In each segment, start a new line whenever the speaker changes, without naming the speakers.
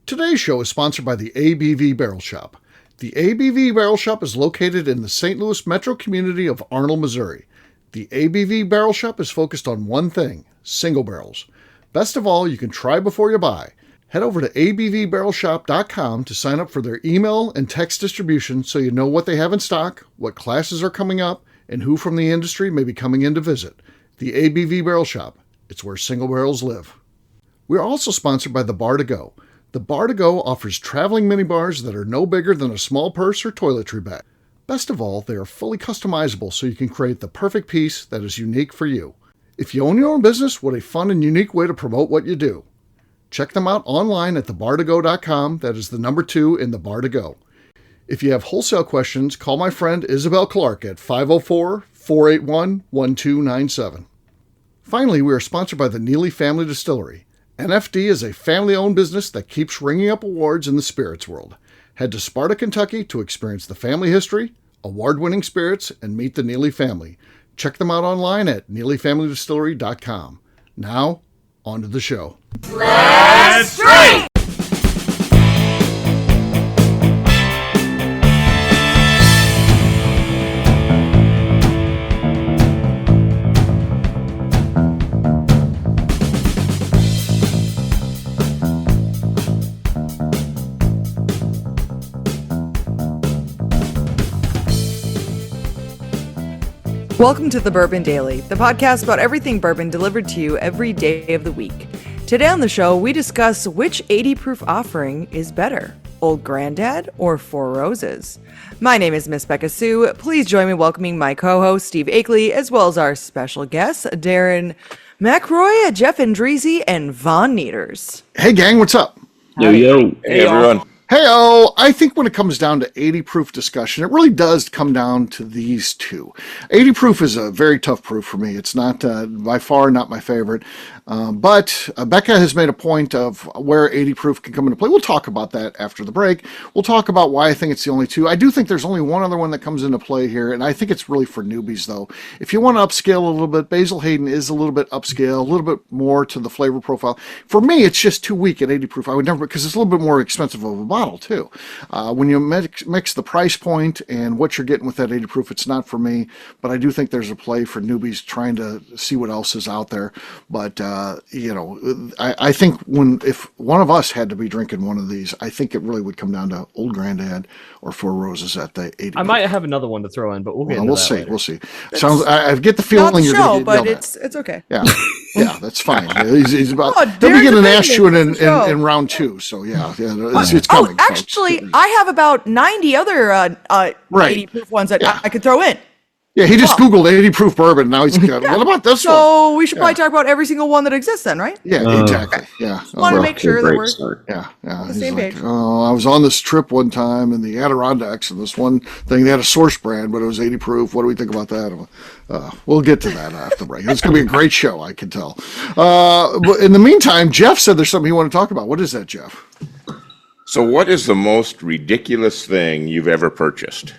Today's show is sponsored by the ABV Barrel Shop. The ABV Barrel Shop is located in the St. Louis metro community of Arnold, Missouri. The ABV Barrel Shop is focused on one thing, single barrels. Best of all, you can try before you buy. Head over to abvbarrelshop.com to sign up for their email and text distribution so you know what they have in stock, what classes are coming up, and who from the industry may be coming in to visit. The ABV Barrel Shop. It's where single barrels live. We are also sponsored by the Bar to Go. The Bar to Go offers traveling minibars that are no bigger than a small purse or toiletry bag. Best of all, they are fully customizable so you can create the perfect piece that is unique for you. If you own your own business, what a fun and unique way to promote what you do. Check them out online at thebartogo.com. That is the number 2 in the Bar to Go. If you have wholesale questions, call my friend Isabel Clark at 504-481-1297. Finally, we are sponsored by the Neely Family Distillery. NFD is a family-owned business that keeps ringing up awards in the spirits world. Head to Sparta, Kentucky to experience the family history, award-winning spirits, and meet the Neely family. Check them out online at neelyfamilydistillery.com. Now, on to the show.
Let's drink!
Welcome to the Bourbon Daily, the podcast about everything bourbon delivered to you every day of the week. Today on the show, we discuss which 80 proof offering is better, Old Grandad or Four Roses. My name is Miss Beka Sue. Please join me welcoming my co-host Steve Akeley, as well as our special guests, Darren McRoy, Jeff Andreezy, and Von Nieters.
Hey gang, what's up?
Yo. Hey everyone.
Hey-oh, I think when it comes down to 80 proof discussion, it really does come down to these two. 80 proof is a very tough proof for me. It's not, by far, not my favorite. But Beka has made a point of where 80 proof can come into play. We'll talk about that after the break. We'll talk about why I think it's the only two. I do think there's only one other one that comes into play here, and I think it's really for newbies, though. If you want to upscale a little bit, Basil Hayden is a little bit upscale, a little bit more to the flavor profile. For me, it's just too weak at 80 proof. I would never, because it's a little bit more expensive of a bottle, too. When you mix the price point and what you're getting with that 80 proof, it's not for me, but I do think there's a play for newbies trying to see what else is out there. But, I think if one of us had to be drinking one of these, I think it really would come down to Old Grandad or Four Roses at the 80
I might have another one to throw in, but we'll get into that later.
We'll see. Sounds. I get the feeling you're going to get yelled at.
It's okay.
Yeah, yeah, that's fine. He's about. They'll be getting an ass chewing in round 2. So yeah, it's coming.
Actually, I have about 90 other 80 proof ones that I could throw in.
Yeah, he just Googled 80 proof bourbon. Now he's got, what about this one?
So we should probably talk about every single one that exists then, right?
Yeah, exactly. Yeah.
Want to make sure that we're
on
the same page.
Oh, I was on this trip one time in the Adirondacks, and this one thing, they had a source brand, but it was 80 proof. What do we think about that? We'll get to that after the break. It's going to be a great show, I can tell. But in the meantime, Jeff said there's something you want to talk about. What is that, Jeff?
So what is the most ridiculous thing you've ever purchased?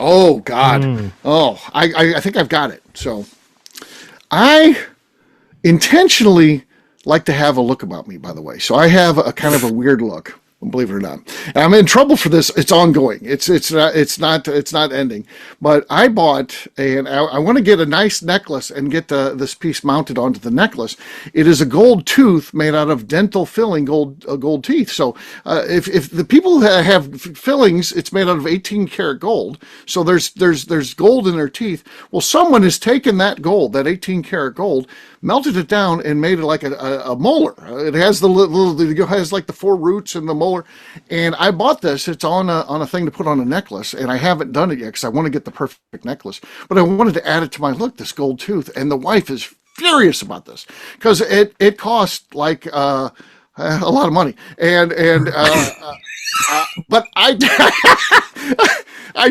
Oh, God. Oh, I think I've got it. So I intentionally like to have a look about me, by the way. So I have a kind of a weird look, believe it or not. And I'm in trouble for this. It's ongoing. It's not ending. But I bought and I want to get a nice necklace and get this piece mounted onto the necklace. It is a gold tooth made out of dental filling gold teeth. So if the people that have fillings, it's made out of 18 karat gold. So there's gold in their teeth. Well, someone has taken that gold, that 18 karat gold, melted it down and made it like a molar. It has it has like the 4 roots and the molar. And I bought this. It's on a thing to put on a necklace, and I haven't done it yet because I want to get the perfect necklace. But I wanted to add it to my look, this gold tooth. And the wife is furious about this because it cost like a lot of money. But I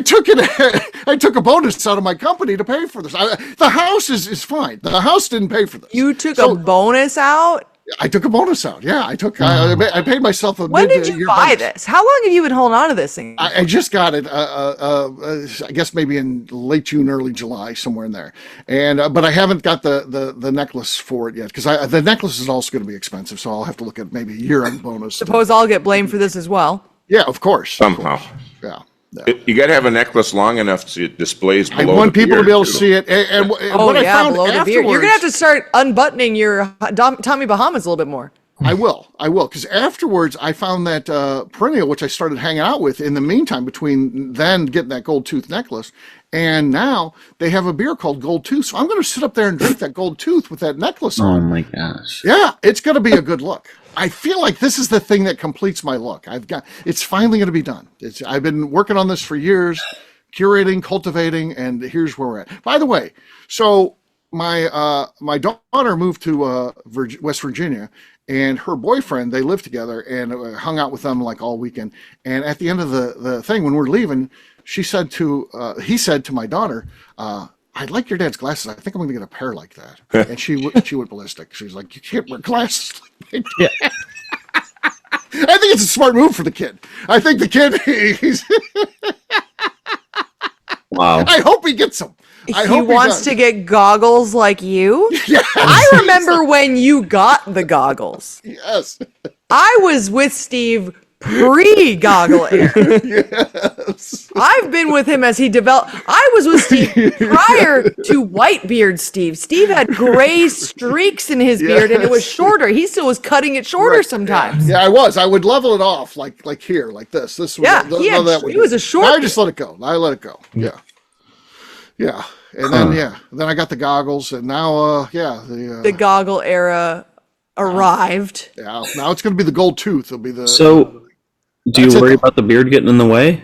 took a bonus out of my company to pay for this. The house is fine. The house didn't pay for this.
You took a bonus out?
I took a bonus out. Yeah, I paid myself a
When did you buy this? How long have you been holding on to this thing?
I just got it. I guess maybe in late June, early July, somewhere in there. And but I haven't got the necklace for it yet because the necklace is also going to be expensive. So I'll have to look at maybe a year-end bonus.
Suppose I'll get blamed for this as well.
Yeah, of course.
Somehow.
Yeah.
You got to have a necklace long enough so it displays below.
I want
the
people to
beard,
be able to
too.
see it. And what I found
below the beard. You're gonna have to start unbuttoning your Tommy Bahamas a little bit more.
I will, because afterwards I found that perennial, which I started hanging out with in the meantime between then getting that gold tooth necklace, and now they have a beer called Gold Tooth. So I'm going to sit up there and drink that Gold Tooth with that necklace on.
Oh my gosh.
Yeah, it's going to be a good look. I feel like this is the thing that completes my look. It's finally going to be done. I've been working on this for years, curating, cultivating, and here's where we're at. By the way, so my daughter moved to West Virginia, and her boyfriend, they lived together and hung out with them like all weekend. And at the end of the thing, when we're leaving, he said to my daughter, "I'd like your dad's glasses. I think I'm going to get a pair like that." And she went ballistic. She was like, "You can't wear glasses like that." Yeah. I think it's a smart move for the kid. I think the kid, he's
Wow.
I hope he gets them.
He wants to get goggles like you?
Yes.
I remember when you got the goggles.
Yes.
I was with Steve pre-goggle era.
Yes.
I've been with him as he developed. I was with Steve prior to Whitebeard Steve. Steve had gray streaks in his beard and it was shorter. He still was cutting it shorter sometimes.
Yeah, I was. I would level it off like here, like this. This was
he was a short.
I just let it go. I let it go. Yeah. Yeah. And then I got the goggles, and now
the goggle era arrived.
Yeah, now it's going to be the gold tooth. It'll be the.
So, do you worry about the beard getting in the way?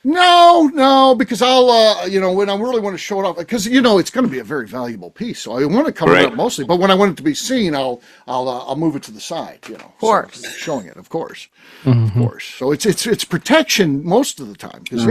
No, because I'll when I really want to show it off, because it's going to be a very valuable piece, so I want to cover it up mostly. But when I want it to be seen, I'll move it to the side. Of
course,
so showing it, of course, of course. So it's protection most of the time, because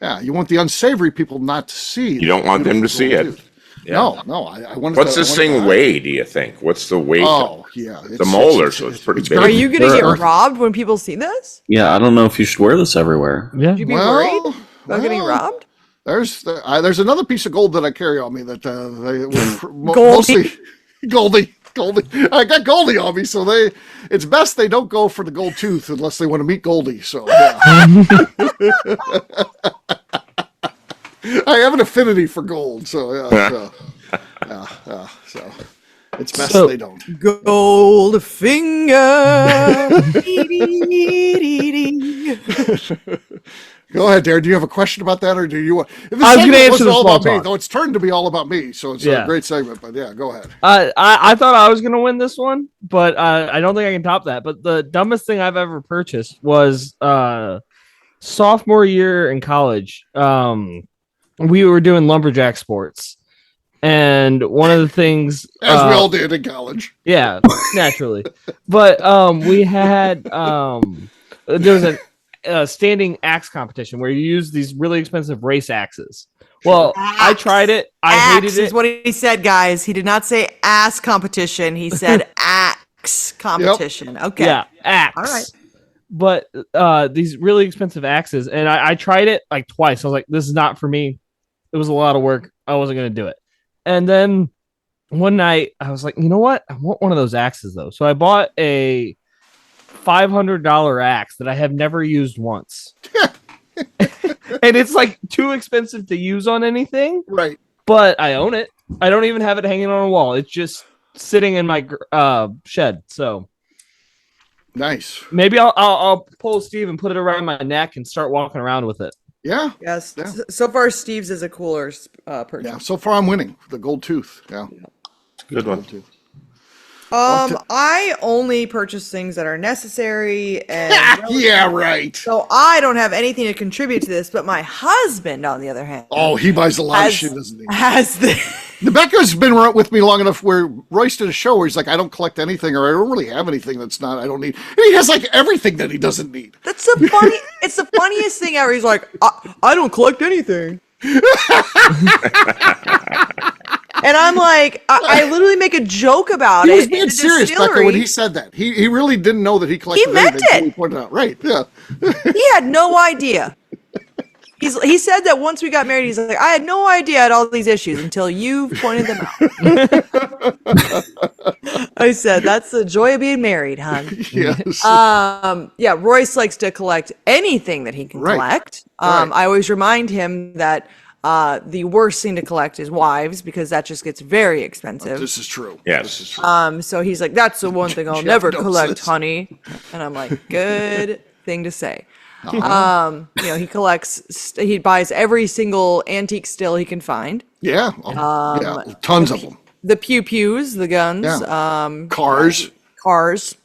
yeah, you want the unsavory people not to see.
You don't want them to see it.
Yeah. No, I want.
What's this thing weigh? Do you think? What's the weight?
Oh, yeah,
it's a molar, so it's pretty big.
Are you going to get robbed when people see this?
Yeah, I don't know if you should wear this everywhere.
Yeah.
Would you be worried about getting robbed?
There's another piece of gold that I carry on me that mostly Goldie. I got Goldie on me, so it's best they don't go for the gold tooth unless they want to meet Goldie. So yeah. I have an affinity for gold, so so it's best they don't.
Gold finger.
Go ahead, Darren. Do you have a question about that, or do you want?
I was going to answer the
all
small
about me,
talk.
though it's turned to be all about me, so it's a great segment. But yeah, go ahead.
I thought I was going to win this one, but I don't think I can top that. But the dumbest thing I've ever purchased was sophomore year in college. We were doing lumberjack sports, and one of the things
as we all did in college.
Yeah, naturally. But we had there was a standing axe competition where you use these really expensive race axes. Well, I tried it. I hated it.
Is what he said, guys. He did not say ass competition. He said axe competition. Yep. Okay.
Yeah, axe.
All right.
But these really expensive axes, and I tried it like twice. I was like, this is not for me. It was a lot of work. I wasn't going to do it. And then one night I was like, you know what? I want one of those axes though. So I bought a $500 axe that I have never used once. And it's like too expensive to use on anything.
Right.
But I own it. I don't even have it hanging on a wall. It's just sitting in my shed. So
nice.
Maybe I'll pull Steve and put it around my neck and start walking around with it.
Yeah.
Yes. Yeah. So far, Steve's is a cooler purchase.
Yeah. So far, I'm winning the gold tooth. Yeah.
Good one.
Tooth.
I only purchase things that are necessary and
yeah, right.
So I don't have anything to contribute to this, but my husband, on the other hand,
he buys a lot of shit, doesn't he?
Has the
Becca's been with me long enough where Royce did a show where he's like, I don't collect anything, or I don't really have anything I don't need. And he has like everything that he doesn't need.
That's the funny. It's the funniest thing ever. He's like, I don't collect anything. And I'm like, I literally make a joke about
He
it.
was being serious, Becca, when he said that. He really didn't know that he collected
He meant
anything until
it.
he pointed out. Right, yeah.
He had no idea. He said that once we got married, he's like, I had no idea I had all these issues until you pointed them out. I said, that's the joy of being married, hon.
Yes.
Yeah, Royce likes to collect anything that he can
Right.
collect.
Right.
I always remind him that the worst thing to collect is wives because that just gets very expensive.
This is true.
Yes.
This is true.
So he's like, that's the one thing I'll
Jeff
never
knows
collect,
this.
honey. And I'm like, good thing to say. He collects, he buys every single antique still he can find.
Yeah. Yeah. Tons of them.
The pew-pews, the guns,
Yeah. Cars.
cars.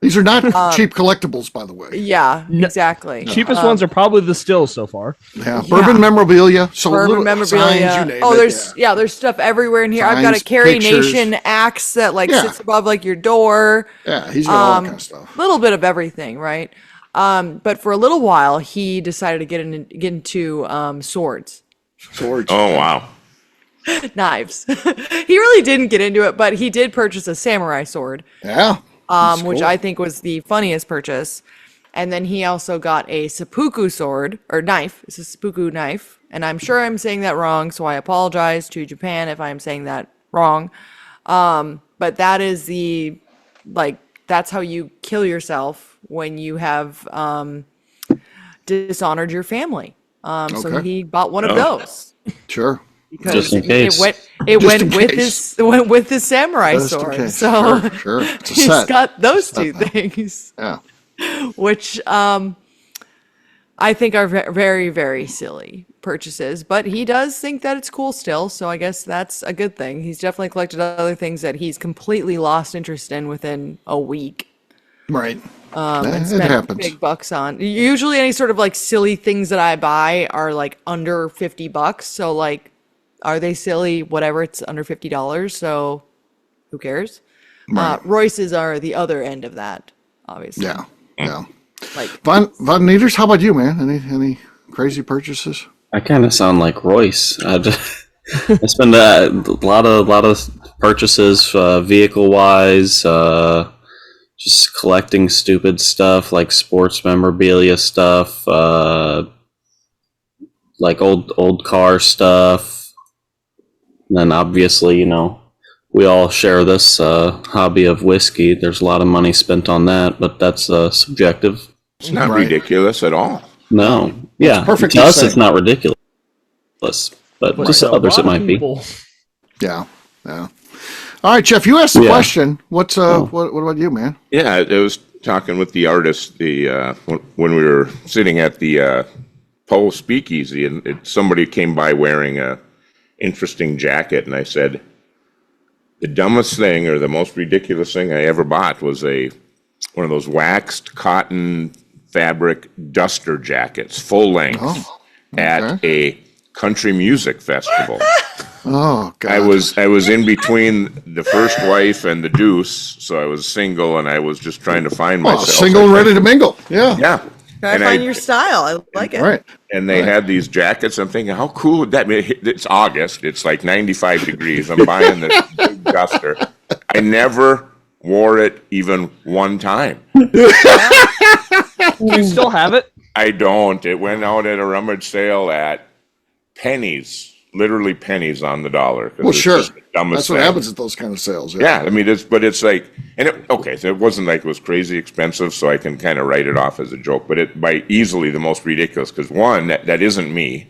These are not cheap collectibles, by the way.
Yeah, exactly.
Cheapest ones are probably the stills so far.
Yeah. Bourbon memorabilia. So
Bourbon
little
memorabilia.
signs, you name
Oh,
it,
there's stuff everywhere in here. I've got a
Signs,
Carry
pictures.
Nation axe that
Yeah.
sits above like your door.
Yeah, he's got all that kind of stuff.
Little bit of everything, right? But for a little while, he decided to get into swords,
Swords.
Oh, wow.
knives. He really didn't get into it, but he did purchase a samurai sword,
Yeah.
which I think was the funniest purchase. And then he also got a seppuku sword or knife. It's a seppuku knife, and I'm sure I'm saying that wrong, so I apologize to Japan if I'm saying that wrong. But that is that's how you kill yourself when you have dishonored your family. So
Okay.
he bought one of those
Sure.
because
Just in case.
it
Just
went
in
with
case.
his samurai
Just in
sword.
case.
So
Sure. It's a
he's
set.
got those two things,
Yeah.
which I think are very, very silly purchases, but he does think that it's cool still. So I guess that's a good thing. He's definitely collected other things that he's completely lost interest in within a week.
Right.
And
it
spent
happens.
big bucks on. Usually any sort of like silly things that I buy are like under $50. So like, are they silly? Whatever, it's under $50. So who cares?
Right.
Royce's are the other end of that, obviously.
Yeah. Yeah.
Like
Von Nieters, how about you, man? Any crazy purchases?
I kind of sound like Royce. I spend a lot of purchases, vehicle wise, just collecting stupid stuff like sports memorabilia stuff, like old car stuff. And then obviously, we all share this hobby of whiskey. There's a lot of money spent on that, but that's subjective.
It's not
Right.
ridiculous at all.
No, yeah,
perfectly
to us
said.
it's not ridiculous, but
But
just
to a
others it
lot of
might be.
people-
Yeah. Yeah. All right, Jeff, you asked the
Yeah.
question. What's what about you, man?
Yeah, I was talking with the artist when we were sitting at the Poe Speakeasy, and somebody came by wearing a interesting jacket, and I said, the dumbest thing or the most ridiculous thing I ever bought was one of those waxed cotton fabric duster jackets, full length,
Oh,
at a country music festival.
Oh, God.
I was in between the first wife and the deuce, so I was single, and I was just trying to find myself.
single and ready to mingle. Yeah.
Yeah.
try to find your style. I like it.
Right.
And they had these jackets. I'm thinking, how cool would that be? It's August. It's like 95 degrees. I'm buying this big duster. I never wore it even one time.
Do you still have it?
I don't. It went out at a rummage sale at pennies, literally pennies on the dollar. 'Cause
Well,
it's
sure.
just the dumbest
That's what
thing.
happens at those kind of sales.
Yeah, I mean, but it's like, okay, so it wasn't like it was crazy expensive, so I can kind of write it off as a joke, but it by easily the most ridiculous, because one, that isn't me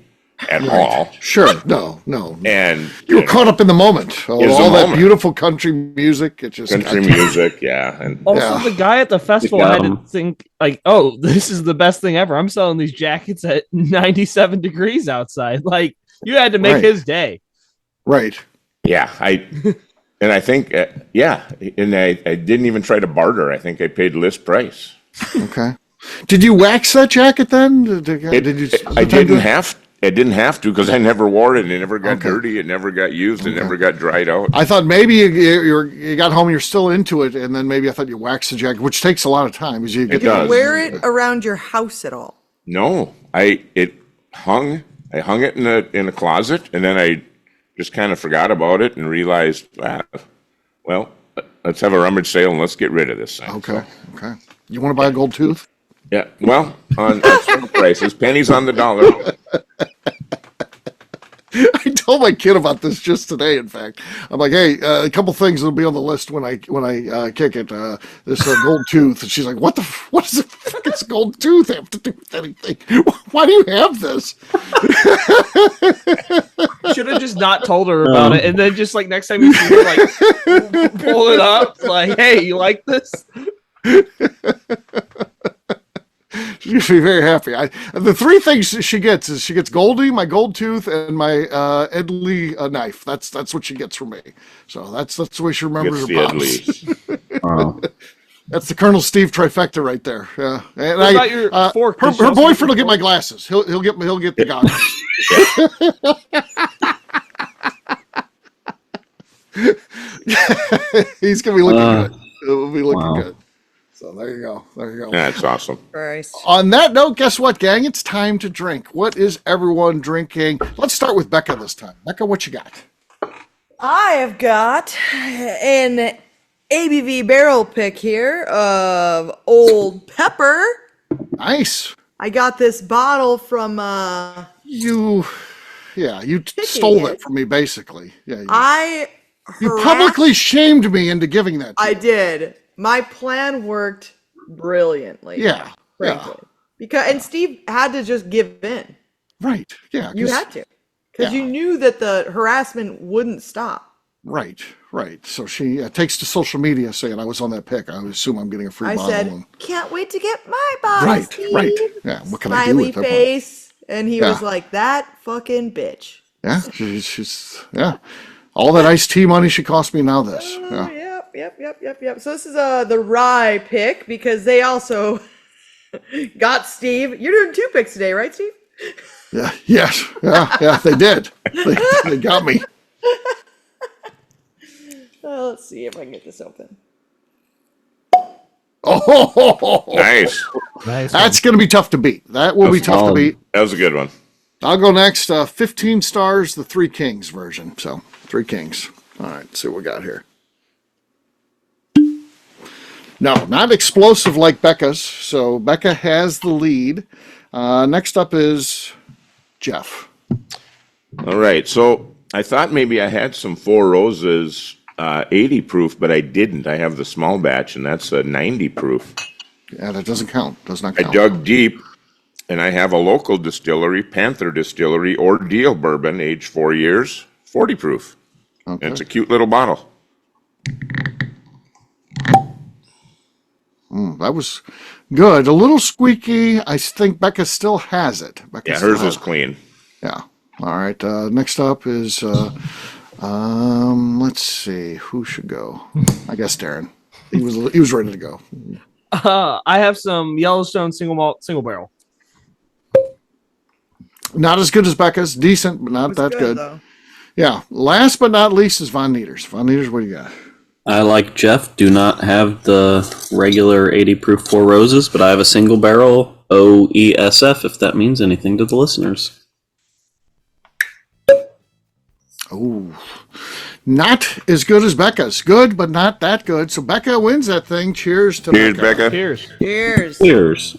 at all,
Sure. No.
and
You were caught up in the moment.
It was
All
a
that
moment.
beautiful country music. It just
country music, yeah, and
Also,
Yeah.
the guy at the festival
got
had to
him.
think like, "Oh, this is the best thing ever." I'm selling these jackets at 97 degrees outside. Like, you had to make
Right.
his day.
Right.
yeah, and I think, yeah, and I didn't even try to barter. I think I paid list price.
Okay. Did you wax that jacket then? Did you?
I didn't have to because I never wore it, and it never got
Okay.
dirty, it never got used, it never got dried out.
I thought maybe you got home, you're still into it, and then maybe I thought you waxed the jacket, which takes a lot of time. As you get
It does.
Wear it around your house at all.
No, I hung it in a closet, and then I just kind of forgot about it and realized, well, let's have a rummage sale and let's get rid of this thing.
Okay. Okay. You want to buy a gold tooth?
Yeah, well, on sale prices, pennies on the dollar.
I told my kid about this just today. In fact, I'm like, "Hey, a couple things will be on the list when I kick it. This gold tooth." And she's like, "What what does the fucking gold tooth have to do with anything? Why do you have this?"
Should have just not told her about it, and then just like next time you see her, like pull it up, like, "Hey, you like this?"
She'd be very happy. The three things she gets is she gets Goldie, my gold tooth, and my Ed Lee knife. That's what she gets from me. So that's the way she remembers her pops.
Wow.
That's the Colonel Steve trifecta right there. Yeah. And
What about your fork?
her boyfriend will get my glasses. He'll get the goggles. He's gonna be looking good. It'll be looking good. So there you go.
That's awesome.
Christ.
On that note, guess what, gang? It's time to drink. What is everyone drinking? Let's start with Beka this time. Beka, what you got?
I have got an ABV barrel pick here of Old Pepper.
Nice.
I got this bottle from
You stole it from me, basically. Yeah. You publicly shamed me into giving that to
I
you.
did. My plan worked brilliantly.
Yeah.
Frankly. And Steve had to just give in.
Right. Yeah.
You had to. Because you knew that the harassment wouldn't stop.
Right. So she takes to social media saying I was on that pick. I would assume I'm getting a free bottle.
I said, can't wait to get my bottle,
Right.
Steve.
Yeah. What can I do with that?
Face. And he was like, that fucking bitch.
Yeah. She's all that iced tea money she cost me now this. Yeah.
Yep. So this is the rye pick because they also got Steve. You're doing 2 picks today, right, Steve?
Yeah. Yes. Yeah. They did. They got me.
Let's see if I can get this open.
Oh,
Nice.
that's going to be tough to beat. That will be tough to beat.
That was a good one.
I'll go next. 15 stars, the Three Kings version. So 3 Kings. All right. Let's see what we got here. No, not explosive like Beka's. So Beka has the lead. Next up is Jeff.
All right. So I thought maybe I had some Four Roses 80 proof, but I didn't. I have the small batch, and that's a 90 proof.
Yeah, that doesn't count. Does not
I
count.
dug deep, and I have a local distillery, Panther Distillery Ordeal Bourbon, aged 4 years, 40 proof.
Okay.
And it's a cute little bottle.
That was good. A little squeaky. I think Beka still has it.
Yeah, hers is clean.
Yeah. All right. Next up is, let's see, who should go? I guess Darren. He was ready to go.
I have some Yellowstone single malt, single barrel.
Not as good as Beka's. Decent, but not that good.
Though.
Yeah. Last but not least is Von Nieters. Von Nieters, what do you got?
I, like Jeff, do not have the regular 80 proof Four Roses, but I have a single barrel OESF, if that means anything to the listeners.
Oh, not as good as Beka's. Good, but not that good. So Beka wins that thing. Cheers to
Cheers,
Beka.
Beka.
Cheers.
Cheers.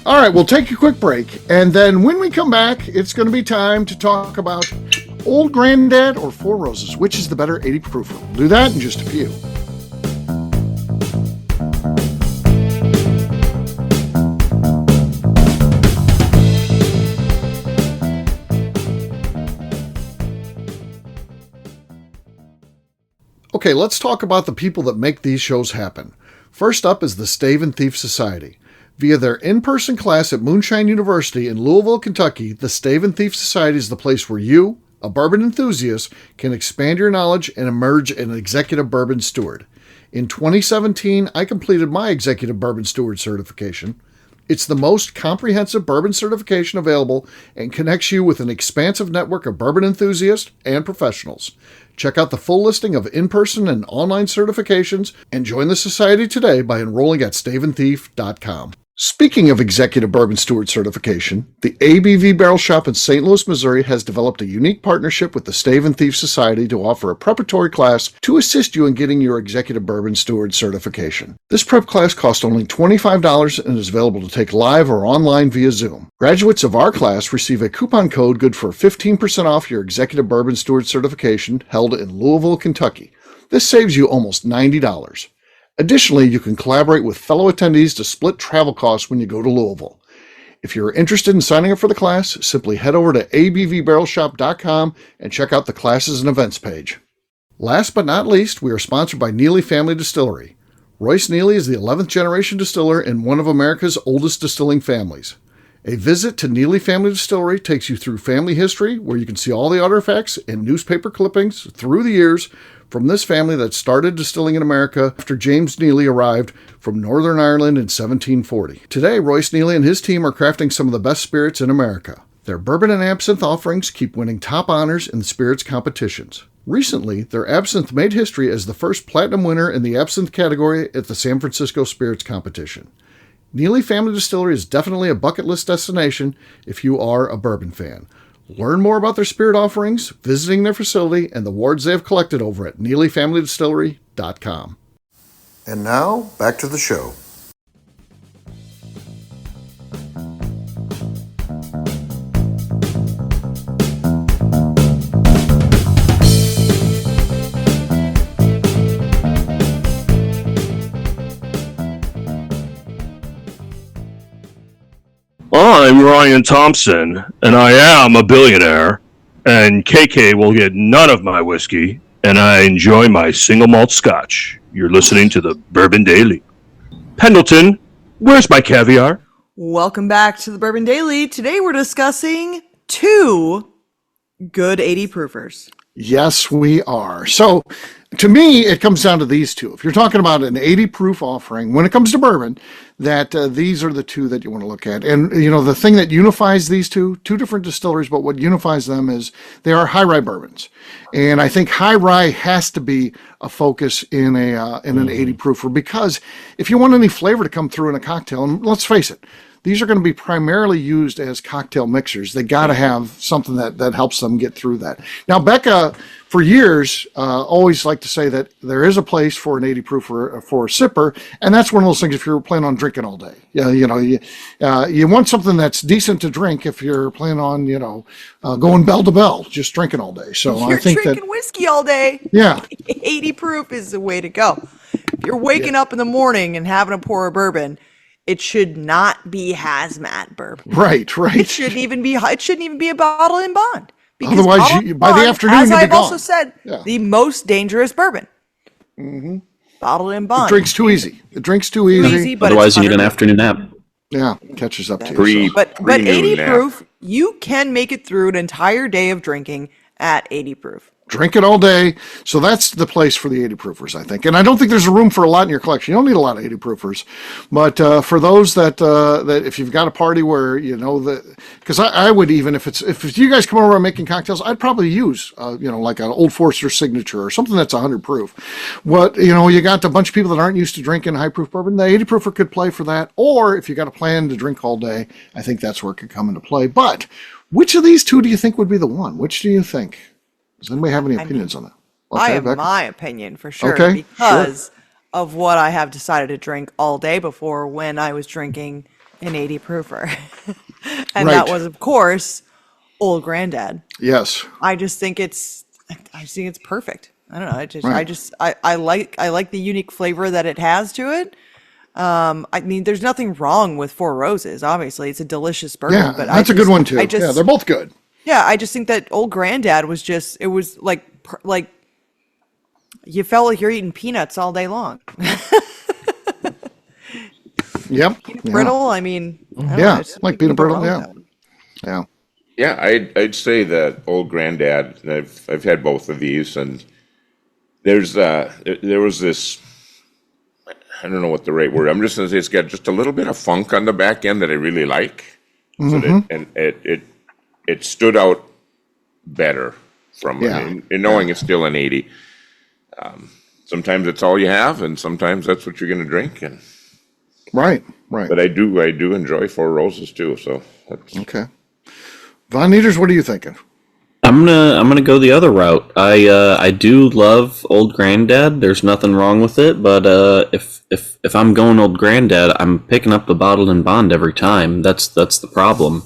All right, we'll take a quick break. And then when we come back, it's going to be time to talk about Old Granddad or Four Roses. Which is the better 80 proofer? We'll do that in just a few. Okay, let's talk about the people that make these shows happen. First up is the Stave and Thief Society. Via their in-person class at Moonshine University in Louisville, Kentucky, the Stave and Thief Society is the place where you, a bourbon enthusiast, can expand your knowledge and emerge an executive bourbon steward. In 2017, I completed my executive bourbon steward certification. It's the most comprehensive bourbon certification available and connects you with an expansive network of bourbon enthusiasts and professionals. Check out the full listing of in-person and online certifications and join the society today by enrolling at staveandthief.com. Speaking of Executive Bourbon Steward certification, the ABV Barrel Shop in St. Louis, Missouri has developed a unique partnership with the Stave and Thief Society to offer a preparatory class to assist you in getting your Executive Bourbon Steward certification. This prep class costs only $25 and is available to take live or online via Zoom. Graduates of our class receive a coupon code good for 15% off your Executive Bourbon Steward certification held in Louisville, Kentucky. This saves you almost $90. Additionally, you can collaborate with fellow attendees to split travel costs when you go to Louisville. If you're interested in signing up for the class, simply head over to abvbarrelshop.com and check out the classes and events page. Last but not least, we are sponsored by Neely Family Distillery. Royce Neely is the 11th generation distiller in one of America's oldest distilling families. A visit to Neely Family Distillery takes you through family history, where you can see all the artifacts and newspaper clippings through the years from this family that started distilling in America after James Neely arrived from Northern Ireland in 1740. Today, Royce Neely and his team are crafting some of the best spirits in America. Their bourbon and absinthe offerings keep winning top honors in the spirits competitions. Recently, their absinthe made history as the first platinum winner in the absinthe category at the San Francisco Spirits Competition. Neely Family Distillery is definitely a bucket list destination if you are a bourbon fan. Learn more about their spirit offerings, visiting their facility, and the awards they have collected over at NeelyFamilyDistillery.com. And now, back to the show.
I'm Ryan Thompson, and I am a billionaire, and KK will get none of my whiskey, and I enjoy my single malt scotch. You're listening to the Bourbon Daily. Pendleton, where's my caviar?
Welcome back to the Bourbon Daily. Today we're discussing 2 good 80 proofers.
Yes, we are. So, to me, it comes down to these two. If you're talking about an 80 proof offering, when it comes to bourbon, that these are the two that you want to look at. And, you know, the thing that unifies these two different distilleries, but what unifies them is they are high rye bourbons. And I think high rye has to be a focus in an 80 proofer, because if you want any flavor to come through in a cocktail, and let's face it, these are going to be primarily used as cocktail mixers. They got to have something that helps them get through that. Now, Beka, for years, always liked to say that there is a place for an 80 proof for a sipper, and that's one of those things if you're planning on drinking all day. Yeah, you want something that's decent to drink if you're planning on, going bell to bell, just drinking all day. So
You're
I think
drinking whiskey all day.
Yeah.
80 proof is the way to go. If you're waking up in the morning and having a pour of bourbon, it should not be hazmat bourbon.
Right.
It shouldn't even be a bottle in bond. Because
Otherwise,
bottle in
by the
bond,
afternoon,
as
you'll be
I've also
gone.
said,
Yeah.
the most dangerous bourbon. Mm-hmm. Bottle in bond.
It drinks too easy. But
Otherwise,
it's
you need an
100
afternoon nap.
Yeah, catches up to you. So.
But
Pre-noon
80
nap.
proof, you can make it through an entire day of drinking at 80 proof.
Drink it all day. So that's the place for the 80 proofers, I think. And I don't think there's a room for a lot in your collection. You don't need a lot of 80 proofers. But for those that if you've got a party where, because I would, even if you guys come over and making cocktails, I'd probably use, like an Old Forester Signature or something that's 100 proof. What, you got a bunch of people that aren't used to drinking high proof bourbon. The 80 proofer could play for that. Or if you got a plan to drink all day, I think that's where it could come into play. But which of these two do you think would be the one? Which do you think? Does anybody have any opinions on that?
I have
Becca?
my opinion for sure,
Okay,
because of what I have decided to drink all day before when I was drinking an 80 proofer. And that
Right.
was, of course, Old Granddad.
Yes.
I think it's perfect. I don't know.
Right.
I like the unique flavor that it has to it. I mean, there's nothing wrong with Four Roses. Obviously, it's a delicious bourbon.
Yeah,
but
that's a good one too. Yeah, they're both good.
Yeah, I just think that Old Granddad was like you felt like you're eating peanuts all day long.
Yep.
Brittle, I mean, I don't know,
Yeah,
it's
like peanut brittle.
wrong
Yeah.
with that one.
Yeah.
Yeah, I'd say that Old Granddad. I've had both of these, and there was this. I don't know what the right word. I'm just gonna say it's got just a little bit of funk on the back end that I really like. So it stood out better from in knowing it's still an 80. Sometimes it's all you have, and sometimes that's what you're going to drink. And
Right. Right.
But I do enjoy Four Roses too. So that's,
Okay. Von Nieters, what are you thinking?
I'm gonna go the other route. I do love Old Granddad. There's nothing wrong with it, but if I'm going Old Granddad, I'm picking up the bottled and bond every time. That's the problem.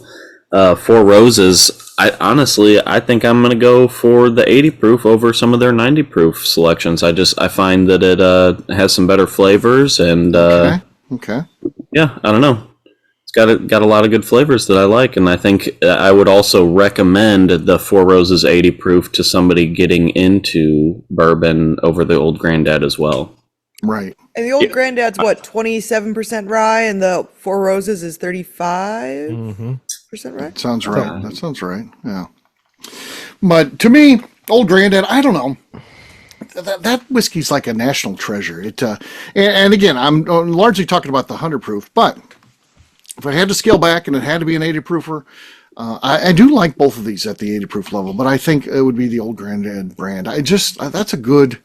Four Roses. I think I'm gonna go for the 80 proof over some of their 90 proof selections. I find that it has some better flavors and
Okay.
yeah, I don't know. It's got a lot of good flavors that I like, and I think I would also recommend the Four Roses 80 proof to somebody getting into bourbon over the Old Granddad as well.
Right.
And the Old Granddad's what, 27% rye, and the Four Roses is 35% rye?
Sounds right. That sounds right. Yeah. But to me, Old Granddad, I don't know. That whiskey's like a national treasure. It and again, I'm largely talking about the 100 proof, but if I had to scale back and it had to be an 80 proofer, I do like both of these at the 80 proof level, but I think it would be the Old Granddad brand. That's a good,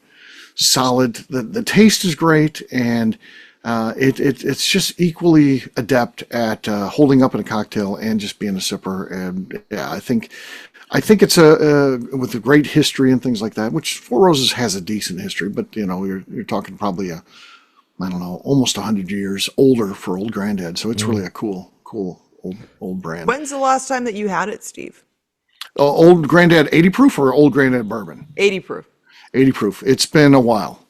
solid. The taste is great, and it's just equally adept at holding up in a cocktail and just being a sipper. And yeah, I think it's with a great history and things like that, which Four Roses has a decent history, but you're talking probably I don't know, almost 100 years older for Old Granddad. So it's really a cool old brand.
When's the last time that you had it, Steve?
Old Granddad 80 proof or Old Granddad bourbon?
80 proof.
80 proof. It's been a while.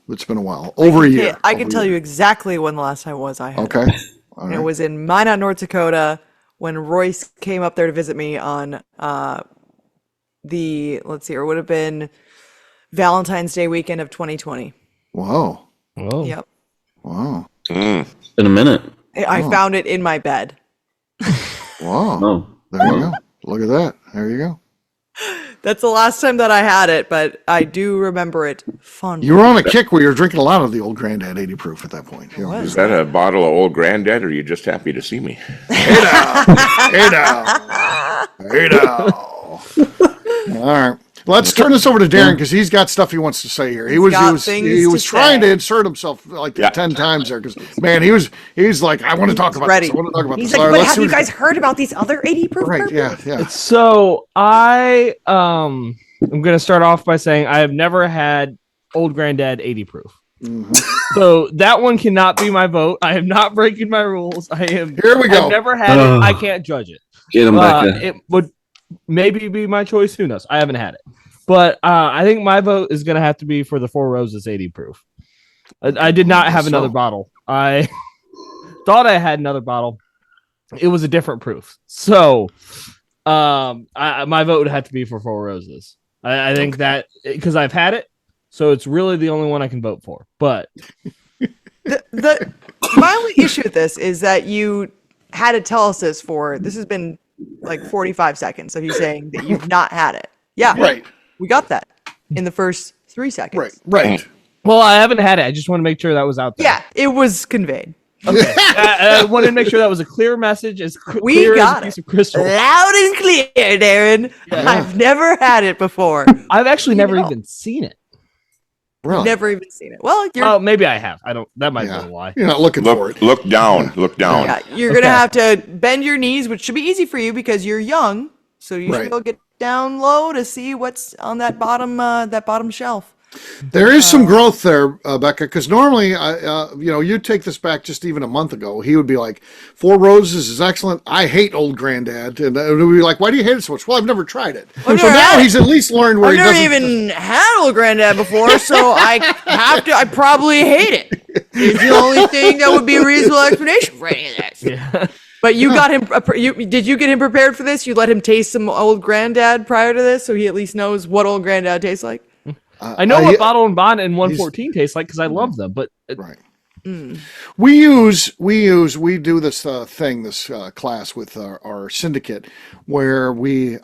Over a year.
I can tell you exactly when the last time was I had
Okay.
it.
All
And
right.
it was in Minot, North Dakota, when Royce came up there to visit me on it would have been Valentine's Day weekend of 2020.
Wow.
Oh.
Yep.
Wow.
Been a minute.
I found it in my bed.
Wow.
Oh,
There you go. Look at that. There you go.
That's the last time that I had it, but I do remember it fondly.
You were on a kick where you were drinking a lot of the Old Granddad 80 proof at that point.
is that a bottle of Old Granddad, or are you just happy to see me?
Hey now. All right. Let's turn this over to Darren because he's got stuff he wants to say here. He was trying to insert himself like 10 times there because man, he's like, I want to talk about
ready.
this. I want to talk about
He's
this.
like,
All
but
right, let's
have
see
you
what-
guys heard about these other 80 proof
Right,
bourbons?
yeah.
So I'm gonna start off by saying I have never had Old Granddad 80 proof.
Mhm.
So that one cannot be my vote. I am not breaking my rules.
Here we go.
I've never had it. I can't judge it.
get him back.
It would maybe be my choice. Who knows? I haven't had it. But I think my vote is going to have to be for the Four Roses 80 proof. I did not have another bottle. I thought I had another bottle. It was a different proof. So my vote would have to be for Four Roses. I think that because I've had it. So it's really the only one I can vote for. But
My only issue with this is that you had to tell us this has been like 45 seconds of you saying that you've not had it. Yeah.
Right.
We got that in the first 3 seconds.
Right.
well, I haven't had it. I just want to make sure that was out there.
Yeah, it was conveyed.
Okay. I wanted to make sure that was a clear message, as
We
clear
got
as a piece
it.
of crystal.
Loud and clear, Darren. I've never had it before.
I've actually never
know.
even seen it.
Really?
Never even seen it. Well,
Oh, maybe I have. I don't. That might
Yeah.
be a lie.
You're not looking for it.
Look down. Look down.
yeah, you're gonna have to bend your knees, which should be easy for you because you're young. So you
Right.
should go get down low to see what's on that bottom shelf.
There is some growth there, Beka, because normally, you take this back just even a month ago. He would be like, Four Roses is excellent. I hate Old Granddad. And we'd be like, why do you hate it so much? Well, I've never tried it.
I've
So
never
now
had it.
he's at least learned where
I've
he
never
doesn't.
even had Old Granddad before, so I probably hate it. It's the only thing that would be a reasonable explanation for any of this.
Yeah.
But you got him. Did you get him prepared for this? You let him taste some Old Granddad prior to this, so he at least knows what Old Granddad tastes like.
I know what Bottle and Bond and 114 tastes like because I love them, but
Right. We do this class with our syndicate where we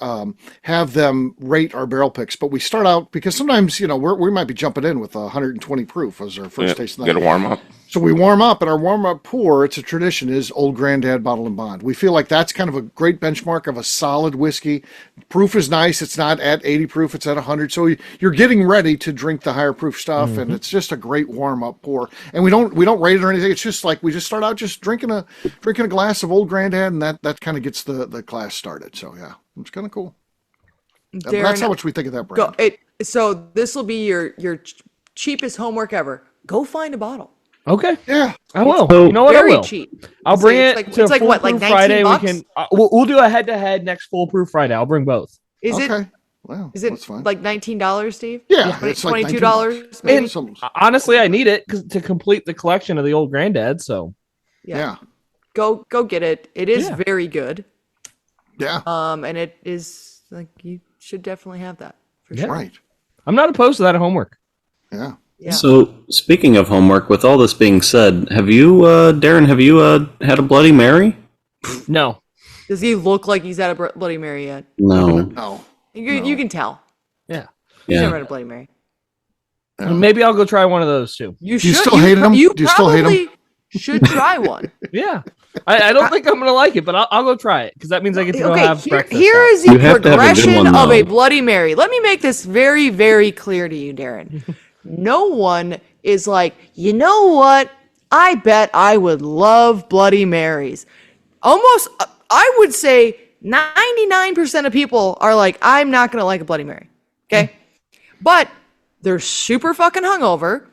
have them rate our barrel picks, but we start out because sometimes we might be jumping in with 120 proof as our first taste.
Get a warm up.
So we warm up, and our warm-up pour, it's a tradition, is Old Granddad Bottle and Bond. We feel like that's kind of a great benchmark of a solid whiskey. Proof is nice. It's not at 80 proof. It's at 100. So you're getting ready to drink the higher proof stuff, and it's just a great warm-up pour. And we don't rate it or anything. It's just like we just start out just drinking a glass of Old Granddad, and that kind of gets the class started. So, yeah, it's kind of cool.
Darren,
That's how much we think of that brand.
So this will be your cheapest homework ever. Go find a bottle.
Okay.
Yeah.
I will.
So-
You know what? I
Very
will.
cheap.
I'll bring it
It's
to
like what, like
Foolproof
19
Friday.
bucks?
We can. We'll do a head-to-head next Foolproof Friday. I'll bring both.
Is
Okay.
it?
Well,
Is it
that's fine.
like $19, Steve?
Yeah, it's like
$22
$19.
maybe?
Some-
Honestly, I need it to complete the collection of the Old Granddad. So
yeah.
Go get it. It is
Yeah.
very good.
Yeah.
And it is like you should definitely have that for
Yeah.
sure.
Right.
I'm not opposed to that at homework.
Yeah.
Yeah.
So, speaking of homework, with all this being said, have you, Darren, had a Bloody Mary?
No.
Does he look like he's had a Bloody Mary yet?
No.
No.
You can tell.
Yeah.
He's never
Yeah.
had a Bloody Mary.
Maybe I'll go try one of those too.
You
Do you
should.
still hate him?
You
Do you still hate him?
probably should try one.
Yeah. I don't think I'm gonna like it, but I'll go try it because that means I get to go have breakfast.
Here is the
You have to have a good
progression
one,
of a
though.
Bloody Mary. Let me make this very, very clear to you, Darren. No one is like, you know what? I bet I would love Bloody Marys. Almost, I would say 99% of people are like, I'm not going to like a Bloody Mary. Okay? But they're super fucking hungover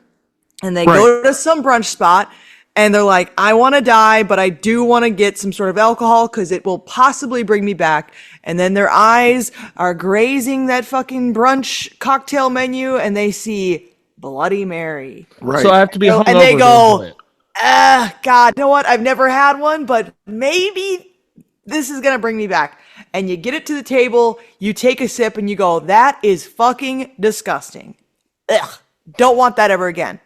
and they go to some brunch spot and they're like, I want to die, but I do want to get some sort of alcohol because it will possibly bring me back. And then their eyes are grazing that fucking brunch cocktail menu and they see Bloody Mary.
Right.
So I have to be hungover.
And they
to
go,
enjoy it.
God, you know what? I've never had one, but maybe this is going to bring me back. And you get it to the table, you take a sip and you go, that is fucking disgusting. Ugh, don't want that ever again.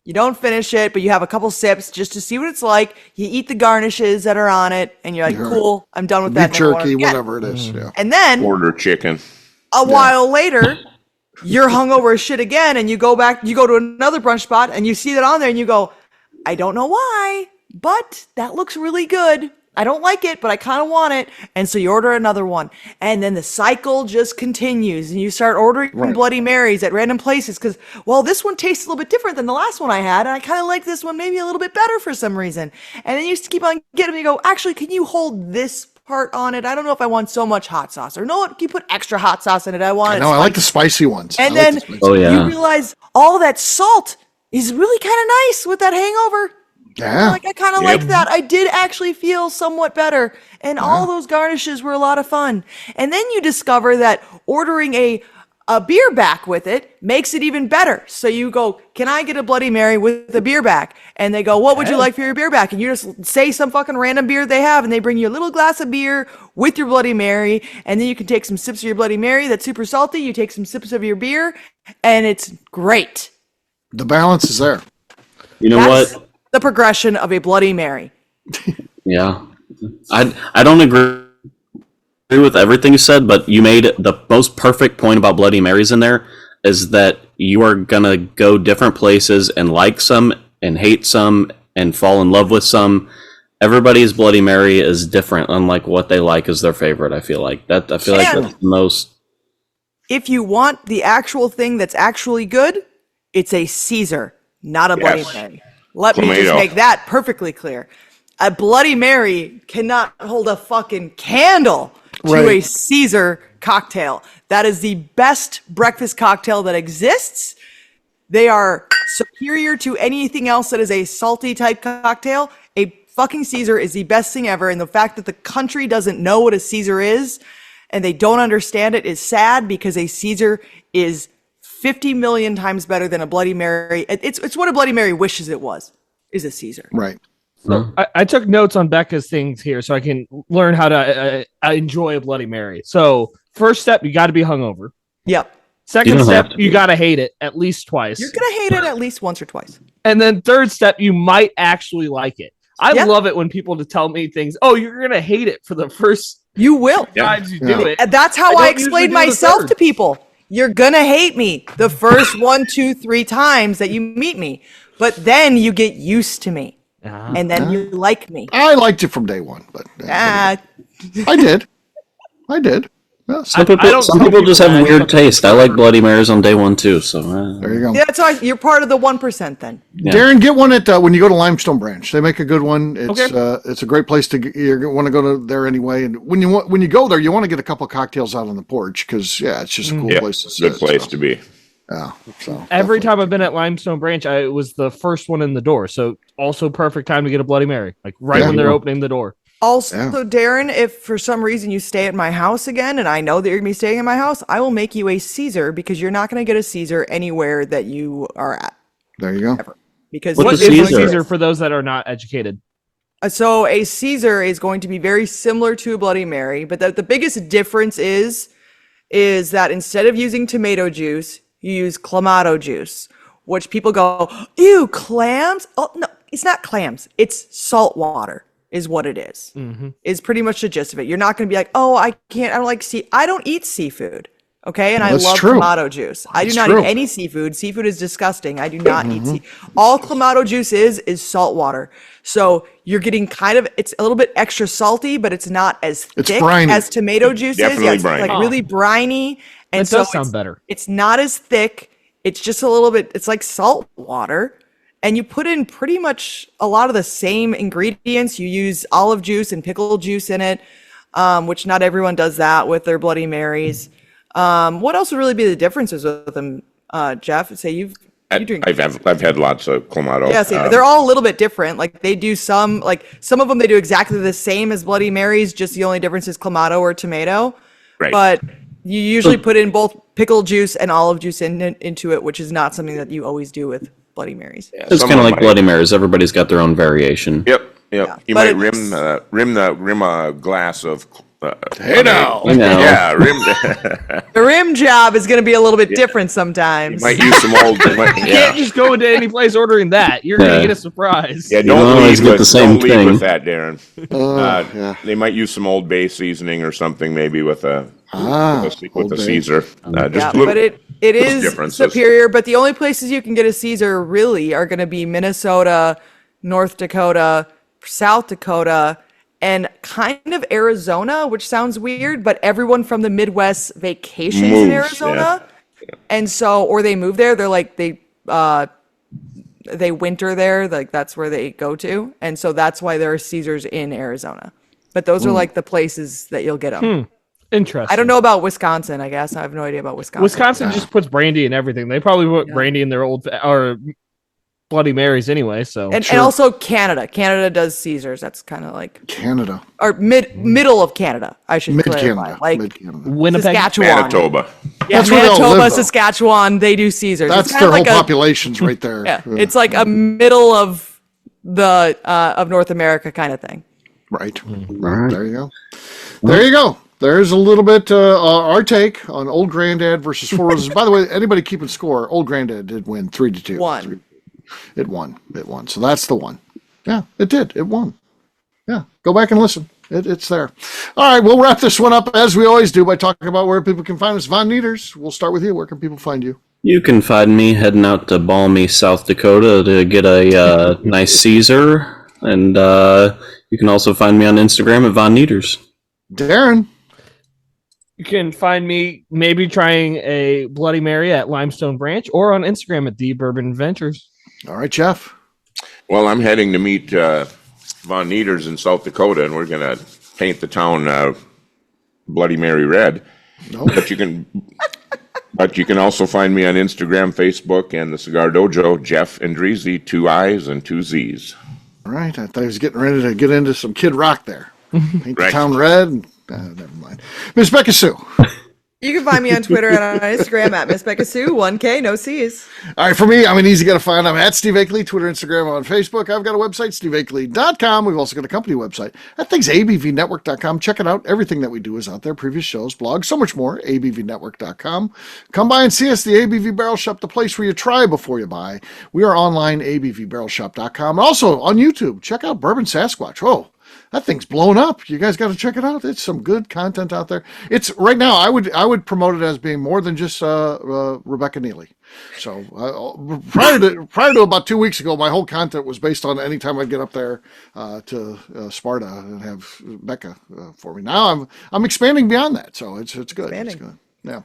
You don't finish it, but you have a couple sips just to see what it's like. You eat the garnishes that are on it, and you're like, cool, I'm done with that.
Beef
Never want it
jerky,
again.
whatever it is. Yeah.
And then
Order chicken.
a while later, you're hungover as shit again, and you go to another brunch spot, and you see that on there, and you go, I don't know why, but that looks really good. I don't like it, but I kind of want it. And so you order another one. And then the cycle just continues. And you start ordering Bloody Marys at random places because, well, this one tastes a little bit different than the last one I had. And I kind of like this one maybe a little bit better for some reason. And then you just keep on getting them. You go, actually, can you hold this part on it? I don't know if I want so much hot sauce. Or no, can you put extra hot sauce in it? I want it
No, I like the
spicy.
spicy ones.
And
I like
then
the spicy-
Oh, yeah.
you realize all that salt is really kind of nice with that hangover.
yeah.
Like I kind of like that. I did actually feel somewhat better, and all those garnishes were a lot of fun. And then you discover that ordering a beer back with it makes it even better. So you go, "Can I get a Bloody Mary with a beer back?" And they go, "What would you like for your beer back?" And you just say some fucking random beer they have, and they bring you a little glass of beer with your Bloody Mary, and then you can take some sips of your Bloody Mary that's super salty. You take some sips of your beer, and it's great.
The balance is there.
You know
That's
what?
the progression of a Bloody Mary.
Yeah. I don't agree with everything you said, but you made the most perfect point about Bloody Marys in there is that you are going to go different places and like some and hate some and fall in love with some. Everybody's Bloody Mary is different, unlike what they like is their favorite. I feel like that's the most.
If you want the actual thing that's actually good, it's a Caesar, not a Bloody
Yes.
Mary. Let me just
Tomato.
make that perfectly clear. A Bloody Mary cannot hold a fucking candle to a
Right.
Caesar cocktail. That is the best breakfast cocktail that exists. They are superior to anything else that is a salty type cocktail. A fucking Caesar is the best thing ever. And the fact that the country doesn't know what a Caesar is and they don't understand it is sad because a Caesar is 50 million times better than a Bloody Mary. It's what a Bloody Mary wishes it was, is a Caesar.
Right.
So I took notes on Becca's things here so I can learn how to enjoy a Bloody Mary. So first step, you got to be hungover.
Yep.
Second
don't
step,
have to
you
be.
got to hate it at least twice.
You're going to hate it at least once or twice.
And then third step, you might actually like it. I
Yeah.
love it when people to tell me things. Oh, you're going to hate it for the first
You will.
times you
Yeah.
do it.
And that's how
I
I
don't usually
explain
do the
myself
third.
to people. You're going to hate me the first 1, 2, 3 times that you meet me. But then you get used to me, and then you like me.
I liked it from day one, but I did. Yeah,
Some
I don't
some
tell
people just
people
have
that.
weird taste. I like Bloody Marys on day one too. So
there you go.
Yeah, so you're part of the 1% then.
Yeah.
Darren, get one at when you go to Limestone Branch. They make a good one. It's
Okay.
It's a great place to you want to go to there anyway. And when you go there, you want to get a couple of cocktails out on the porch because it's just a cool
Yeah,
place to sit.
good place to be.
Yeah. So
Every time I've been at Limestone Branch, I was the first one in the door. So also perfect time to get a Bloody Mary, like right when they're opening the door.
Also,
Yeah.
Darren, if for some reason you stay at my house again, and I know that you're going to be staying at my house, I will make you a Caesar because you're not going to get a Caesar anywhere that you are at.
there you go.
Because
What's
What
a
is a
Caesar?
Caesar for those that are not educated?
So a Caesar is going to be very similar to a Bloody Mary, but the biggest difference is that instead of using tomato juice, you use clamato juice, which people go, ew, clams? Oh, no, it's not clams. It's salt water is what it is. Is pretty much the gist of it. You're not going to be like, oh, I don't like I don't eat seafood. Okay. And I
That's
love
true.
clamato juice. I do
That's
not
true.
eat any seafood. Seafood is disgusting. I do not eat all clamato juice is salt water. So you're getting it's a little bit extra salty, but it's not as
It's
thick
briny.
as tomato juice
Definitely
is. Yeah, it's
briny.
like really briny. And
That does
so
sound better.
It's not as thick. It's just a little bit, it's like salt water. And you put in pretty much a lot of the same ingredients. You use olive juice and pickle juice in it, which not everyone does that with their Bloody Marys. What else would really be the differences with them, Jeff? Say you drink.
I've had lots of clamato.
Yeah, they're all a little bit different. Like they do some of them, they do exactly the same as Bloody Marys. Just the only difference is clamato or tomato.
Right.
But you usually put in both pickle juice and olive juice into it, which is not something that you always do with Bloody Marys.
Yeah,
It's
some
kind of
of
like
my-
Bloody Marys. Everybody's got their own variation.
Yep.
Yeah,
You
but
might
it's-
rim a glass of.
Hey now.
You know.
Yeah, rim.
The rim job is going to be a little bit different sometimes.
Might use some old.
You can't just go into any place ordering that. You're gonna
Yeah.
get a surprise.
Yeah,
don't always get the same
don't lead
thing.
with that, Darren.
Yeah.
They might use some Old Bay seasoning or something, maybe with a with
Old
a
Bay.
Caesar.
Yeah,
Just a little,
but it is
differences.
superior. But the only places you can get a Caesar really are going to be Minnesota, North Dakota, South Dakota, and kind of Arizona, which sounds weird, but everyone from the Midwest vacations in
Moves,
Arizona. And so, or they move there. They're like, they winter there. Like that's where they go to. And so that's why there are Caesars in Arizona. But those are like the places that you'll get them.
Interesting.
I don't know about Wisconsin, I guess. I have no idea about Wisconsin.
Wisconsin just puts brandy in everything. They probably put brandy in their or Bloody Marys anyway. So
And also Canada. Canada does Caesars. That's kind of like
Canada.
or middle of Canada. I should
Mid
clarify.
Canada.
Like
Mid Canada.
Winnipeg.
Saskatchewan.
Manitoba.
Yeah,
That's where they all
Manitoba,
live, though.
Saskatchewan. They do Caesars.
That's
It's
their
kinda
whole
like
population's right there.
Yeah, it's like a middle of the of North America kind of thing.
Right. Right. There you go. There you go. There's a little bit our take on Old Granddad versus Four Roses. By the way, anybody keeping score? Old Granddad did win 3-2.
One.
It won. So that's the one. Yeah, it did. It won. Yeah, go back and listen. It's there. All right, we'll wrap this one up as we always do by talking about where people can find us. Von Nieters, we'll start with you. Where can people find you?
You can find me heading out to balmy South Dakota to get a nice Caesar, and you can also find me on Instagram at Von Nieters.
Darren.
You can find me maybe trying a Bloody Mary at Limestone Branch or on Instagram at The Bourbon Adventures.
All right, Jeff.
Well, I'm heading to meet Von Nieters in South Dakota, and we're going to paint the town Bloody Mary red.
No.
But you can also find me on Instagram, Facebook, and the Cigar Dojo, Jeff Andreezy, 2 I's and 2 Z's.
All right, I thought he was getting ready to get into some Kid Rock there. Paint the
Right.
town red. Never mind. Miss Beka Sue.
You can find me on Twitter and on Instagram at Miss Beka Sue, 1K, no C's.
All right, for me, I'm an easy guy to find. I'm at Steve Akeley, Twitter, Instagram, on Facebook. I've got a website, steveakeley.com. We've also got a company website. That thing's abvnetwork.com. Check it out. Everything that we do is out there. Previous shows, blogs, so much more. abvnetwork.com. Come by and see us, the ABV Barrel Shop, the place where you try before you buy. We are online, abvbarrelshop.com. Also on YouTube, check out Bourbon Sasquatch. Oh, that thing's blown up. You guys got to check it out. It's some good content out there. It's right now. I would promote it as being more than just Rebecca Neely. So prior to about 2 weeks ago, my whole content was based on anytime I'd get up there to Sparta and have Becca for me. Now I'm expanding beyond that, so it's good. It's good. Yeah,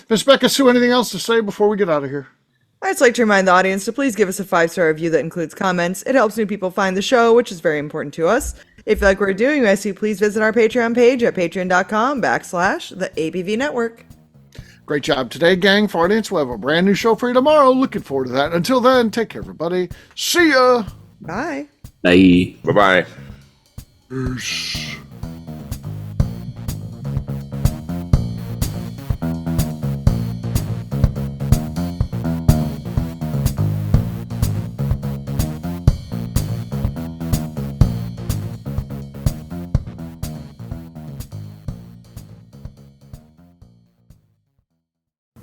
Miss Beka Sue, anything else to say before we get out of here?
I'd just like to remind the audience to please give us a 5-star review that includes comments. It helps new people find the show, which is very important to us. If you like what we're doing, we ask you please visit our Patreon page at patreon.com/the ABV Network.
Great job today, gang. For our audience, we'll have a brand new show for you tomorrow. Looking forward to that. Until then, take care, everybody. See ya.
Bye.
Bye.
Bye-bye.
Peace.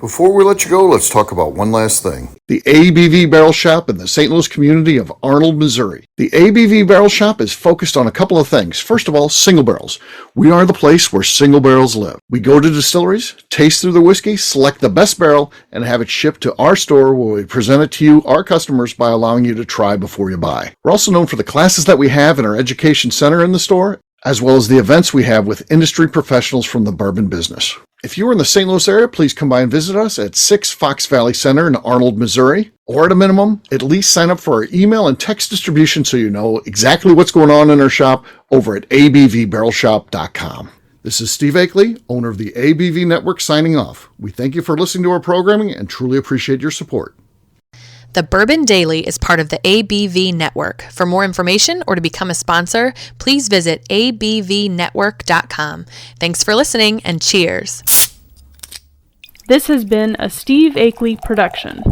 Before we let you go, let's talk about one last thing. The ABV Barrel Shop in the St. Louis community of Arnold, Missouri. The ABV Barrel Shop is focused on a couple of things. First of all, single barrels. We are the place where single barrels live. We go to distilleries, taste through the whiskey, select the best barrel, and have it shipped to our store where we present it to you, our customers, by allowing you to try before you buy. We're also known for the classes that we have in our education center in the store, as well as the events we have with industry professionals from the bourbon business. If you are in the St. Louis area, please come by and visit us at 6 Fox Valley Center in Arnold, Missouri. Or at a minimum, at least sign up for our email and text distribution so you know exactly what's going on in our shop over at abvbarrelshop.com. This is Steve Akeley, owner of the ABV Network, signing off. We thank you for listening to our programming and truly appreciate your support.
The Bourbon Daily is part of the ABV Network. For more information or to become a sponsor, please visit abvnetwork.com. Thanks for listening and cheers.
This has been a Steve Akeley production.